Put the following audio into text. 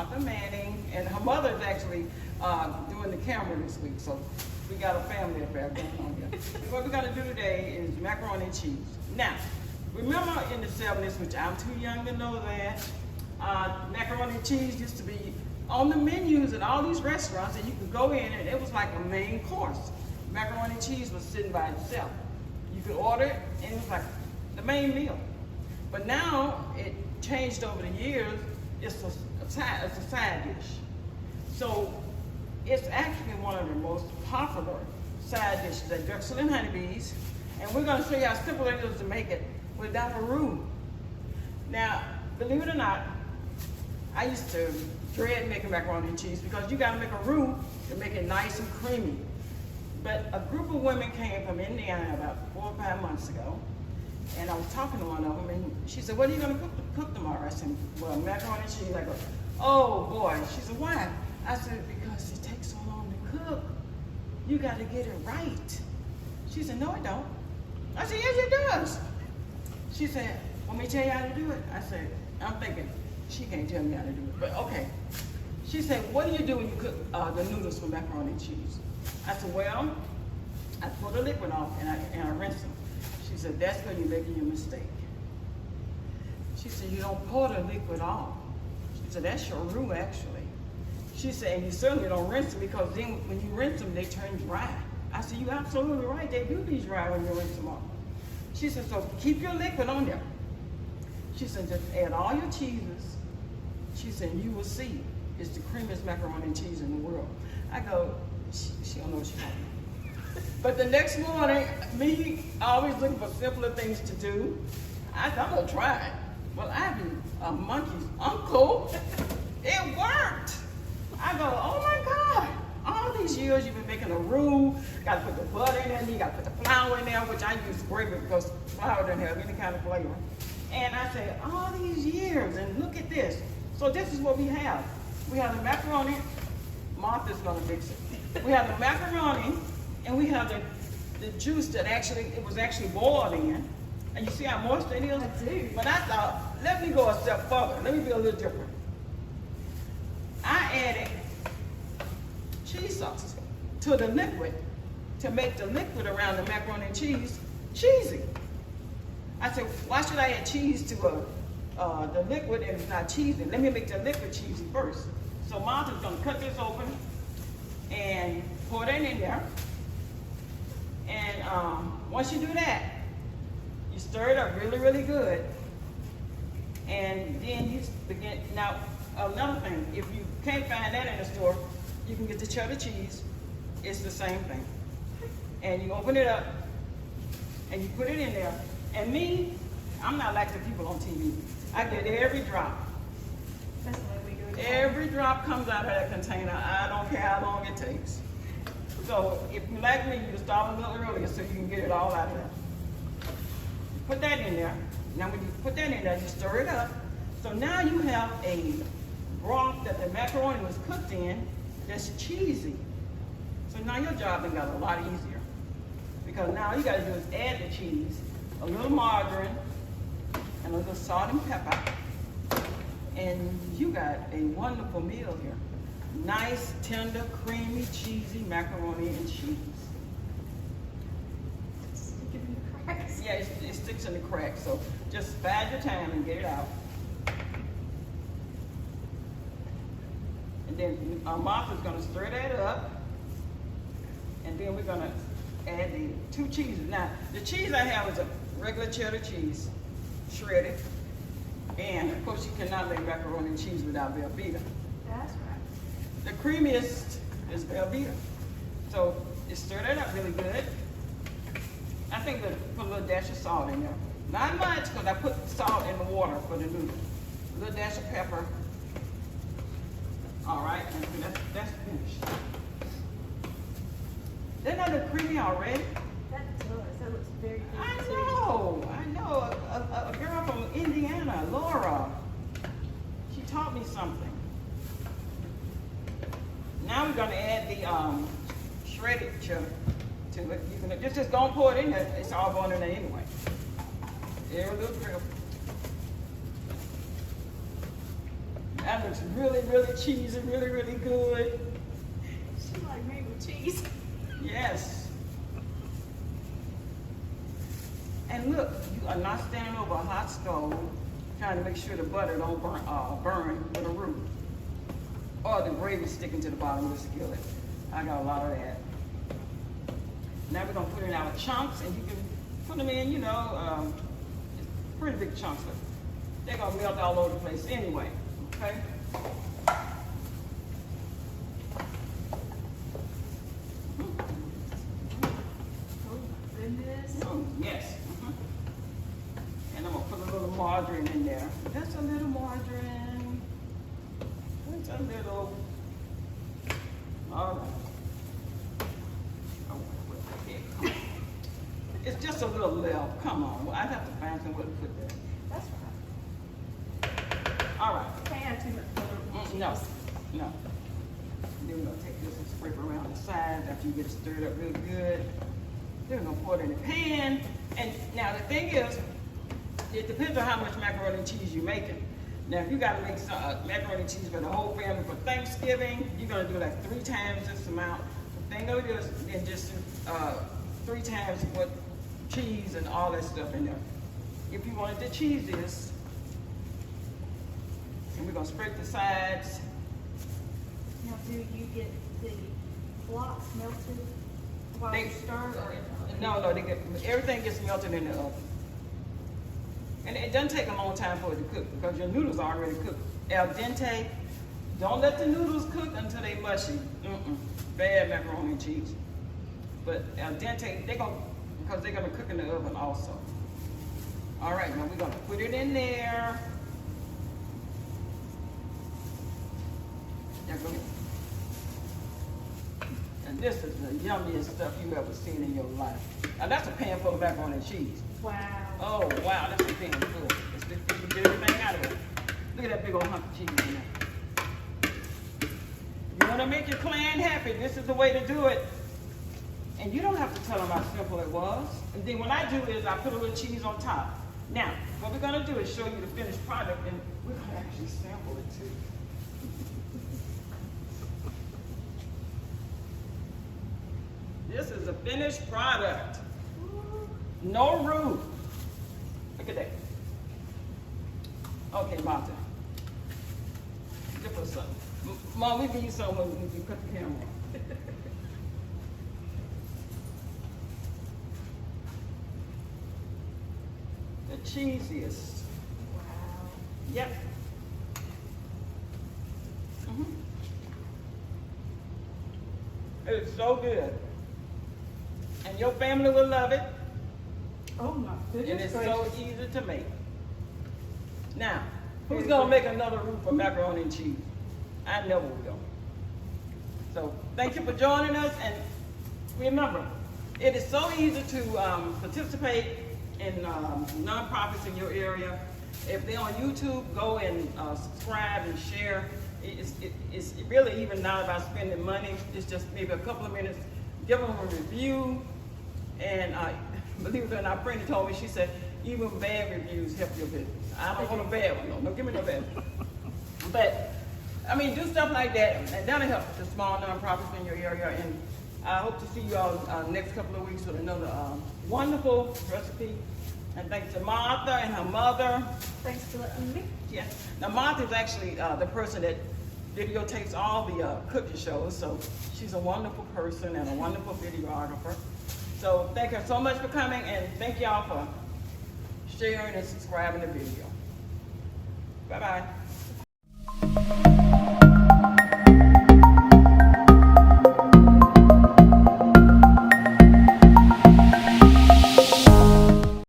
Martha Manning, and her mother is actually doing the camera this week, so we got a family affair going on here. What we're gonna do today is macaroni and cheese. Now, remember in the 70s, which I'm too young to know that, macaroni and cheese used to be on the menus at all these restaurants, and you could go in and it was like a main course. Macaroni and cheese was sitting by itself. You could order it and it was like the main meal. But now it changed over the years. It's a side dish. So it's actually one of the most popular side dishes at Drexell and HONEYBEE'S. And we're gonna show you how simple it is to make it without a roux. Now, believe it or not, I used to dread making macaroni and cheese because you gotta make a roux to make it nice and creamy. But a group of women came from Indiana about 4 or 5 months ago, and I was talking to one of them, and she said, "What are you gonna cook tomorrow?" I said, "Well, macaroni and cheese." I go, "Oh boy." She said, "Why?" I said, "Because it takes so long to cook. You gotta get it right." She said, "No, it don't." I said, "Yes, it does." She said, "Want me to tell you how to do it?" I said, I'm thinking, she can't tell me how to do it, but okay. She said, "What do you do when you cook the noodles for macaroni and cheese?" I said, "Well, I pull the liquid off and I rinse them." She said, "That's where you're making your mistake." She said, "You don't pour the liquid off." She said, "That's your roux, actually." She said, "And you certainly don't rinse them because then when you rinse them, they turn dry." I said, "You're absolutely right. They do be dry when you rinse them off." She said, "So keep your liquid on there." She said, "Just add all your cheeses." She said, "You will see. It's the creamiest macaroni and cheese in the world." I go, she don't know what she's talking about. But the next morning, me always looking for simpler things to do. I said, "I'm gonna try it." Well, I be a monkey's uncle. It worked. I go, "Oh my God. All these years you've been making a roux, gotta put the butter in there, you gotta put the flour in there," which I use gravy because flour doesn't have any kind of flavor. And I said, all these years, and look at this. So this is what we have. We have the macaroni. Martha's gonna mix it. We have the macaroni, and we have the juice that it was actually boiled in. And you see how moist it is? I do. But I thought, let me go a step further. Let me be a little different. I added cheese sauce to the liquid to make the liquid around the macaroni and cheese cheesy. I said, why should I add cheese to the liquid and it's not cheesy? Let me make the liquid cheesy first. So Martha's gonna cut this open and pour that in there. And once you do that, you stir it up really, really good. And then you begin, now another thing, if you can't find that in the store, you can get the cheddar cheese. It's the same thing. And you open it up and you put it in there. And me, I'm not like the people on TV. I get every drop. That's the way we do it. Every drop comes out of that container. I don't care how long it takes. So if you like me, you just start a little earlier so you can get it all out of there. You put that in there. Now when you put that in there, you stir it up. So now you have a broth that the macaroni was cooked in that's cheesy. So now your job has got a lot easier. Because now all you gotta do is add the cheese, a little margarine, and a little salt and pepper. And you got a wonderful meal here. Nice, tender, creamy, cheesy macaroni and cheese. Sticking in the cracks. Yeah, it sticks in the cracks, so just bide your time and get it out. And then Martha's gonna stir that up. And then we're gonna add the 2 cheeses. Now, the cheese I have is a regular cheddar cheese, shredded. And of course you cannot make macaroni and cheese without Velveeta. That's right. The creamiest is Velveeta. So you stir that up really good. I think we'll put a little dash of salt in there. Not much, because I put salt in the water for the noodles. A little dash of pepper. All right, and that's finished. Isn't that look creamy already? That does. That looks very good. I know. A girl from Indiana, Laura. She taught me something. Now we're gonna add the shredded cheddar to it. You can just go and pour it in there. It's all going in there anyway. Every little drip. That looks really, really cheesy, really, really good. She like made with cheese. Yes. And look, you are not standing over a hot stove trying to make sure the butter don't burn with the root. Or the gravy sticking to the bottom of the skillet. I got a lot of that. Now we're gonna put it in our chunks, and you can put them in, you know, pretty big chunks, but they're gonna melt all over the place anyway, okay? Oh my goodness. Oh, yes. And I'm gonna put a little margarine in there. Just a little margarine. Just a little. All right. Oh, what the heck? It's just a little left. Come on. I'd have to find somewhere to put that. That's right. All right. Can't have too much butter. No. No. Then we're gonna take this and scrape around the sides after you get it stirred up real good. Then we're gonna pour it in the pan. And now the thing is, it depends on how much macaroni and cheese you're making. Now, if you gotta make some macaroni and cheese for the whole family for Thanksgiving, you're gonna do like 3 times this amount. The thing of it is, then just 3 times what cheese and all that stuff in there. If you wanted the cheesiest, and we're gonna scrape the sides. Now, do you get the blocks melted while you stir? No, everything gets melted in the oven. And it doesn't take a long time for it to cook because your noodles are already cooked. Al dente, don't let the noodles cook until they mushy. Bad macaroni and cheese. But al dente, because they're gonna cook in the oven also. All right, now we're gonna put it in there. Yeah, go ahead. And this is the yummiest stuff you ever seen in your life. Now that's a pan full of macaroni and cheese. Wow. Oh wow, that's a pan full. It's good you get everything out of it. Look at that big old hunk of cheese in there. You wanna make your clan happy, this is the way to do it. And you don't have to tell them how simple it was. And then what I do is I put a little cheese on top. Now, what we're gonna do is show you the finished product, and we're gonna actually sample it too. This is a finished product. No roux. Look at that. Okay, Martha. Give us some. Mom, we can use some when we cut the camera. The cheesiest. Wow. Yep. It's so good. And your family will love it. Oh my And goodness it's gracious. so easy to make. Now, who's gonna make another roux for macaroni and cheese? I never will. So thank you for joining us, and remember, it is so easy to participate in nonprofits in your area. If they're on YouTube, go and subscribe and share. It's really even not about spending money. It's just maybe a couple of minutes. Give them a review, and believe it or not, Brenda told me, she said, even bad reviews help your business. I don't want a bad one, no, don't give me no bad one. But, I mean, do stuff like that, and that'll help the small nonprofits in your area, and I hope to see you all next couple of weeks with another wonderful recipe. And thanks to Martha and her mother. Thanks for letting me. Yes. Now, Martha is actually the person that videotapes all the cooking shows, so she's a wonderful person and a wonderful videographer. So thank her so much for coming, and thank y'all for sharing and subscribing the video. Bye-bye.